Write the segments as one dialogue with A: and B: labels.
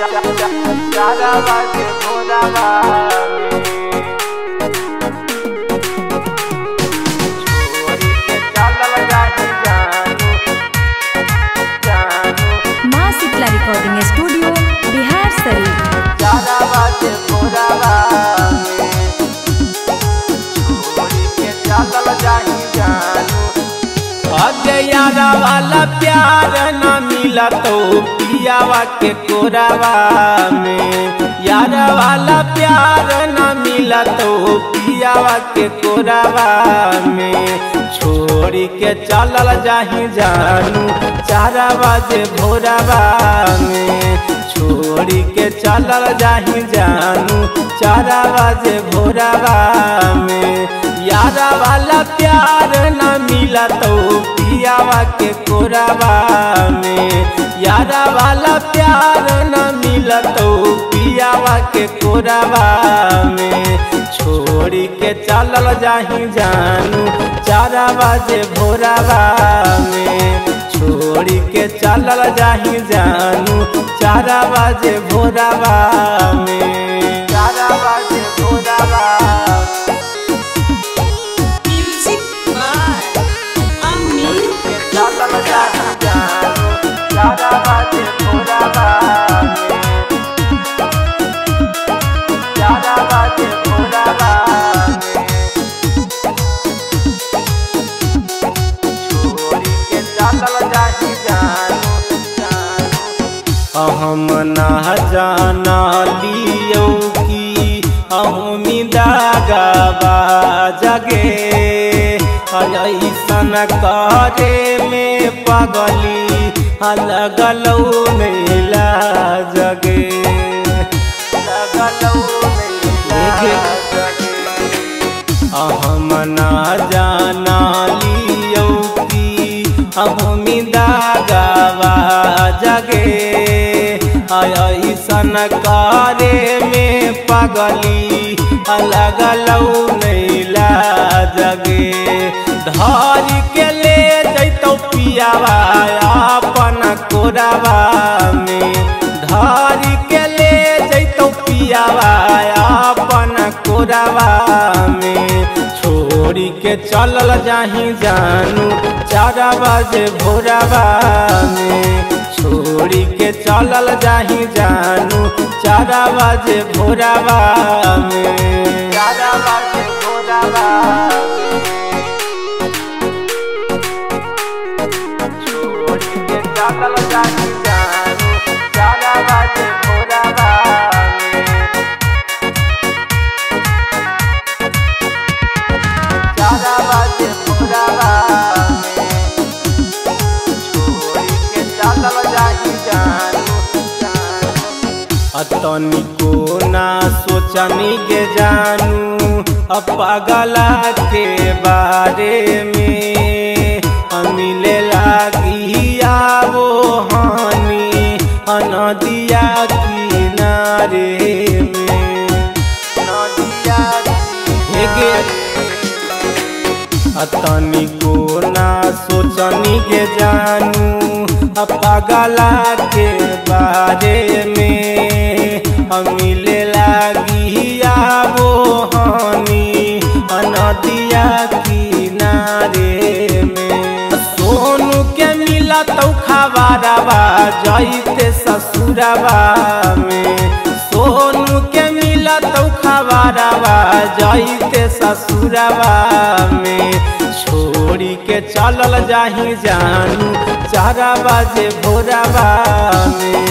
A: माँ Shitala recording studio Bihar Sharif.
B: यारा वाला प्यार न मिला तो पियावा के कोरावा में, यारा वाला प्यार न मिला तो पियावा के कोरावा में। छोड़ी के चलल जाही जानू 4 बजे भोरावा में, छोड़ी के चलल जाही जानू 4 बजे भोरावा में। यारा वाला प्यार न मिला तो पियावा के कोरावा में, यारा वाला प्यार न मिला तो पियावा के कोरावा में। छोड़ी के चलल जाही जानू 4 बजे भोरावा में, छोड़ी के चलल जाही जानू 4 बजे भोरावा में, 4 बजे भोरावा। हम ना जाना लियो कि अहमी दागबा जगे, ऐसन करे में पगली लगलौ नैला जगे, लगलौ नैला जगे। हम ना जाना लियो कि अहमी दागबा जगे, ऐसन करे में पगली लगलौ नैला जगे। धर के ले जैतौ पियावा अपन कोरावा में, धर के ले जैतौ पियावा अपन कोरावा में। छोड़ी के चलल जाही जानू 4 बजे भोरावा में, छोड़ी के चलल जाही जानू 4 बजे भोरावा में, 4 बजे भोरावा। छोड़ी के चलल जाही जानू 4 बजे भोरावा में, 4 बजे भोरावा। तनिको ना सोचनी के जानू पागला के बारे में, मिले लागी आवो हानि नदिया किनारे में, नदिया तनिको ना सोचनी के जानू पागला के बारे में, मिले लागी आवो हानि नदिया किनारे में। सोनू के मिला तो खबरवा जाइते ससुरवा में, सोनू के मिला तो खबरवा जाइते ससुरवा में। छोड़ी के चलल जाही जानू 4 बजे भोरावा में,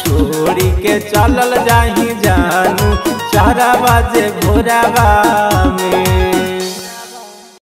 B: छोड़ी के चलल जाही जानू 4 बजे भोरावा में।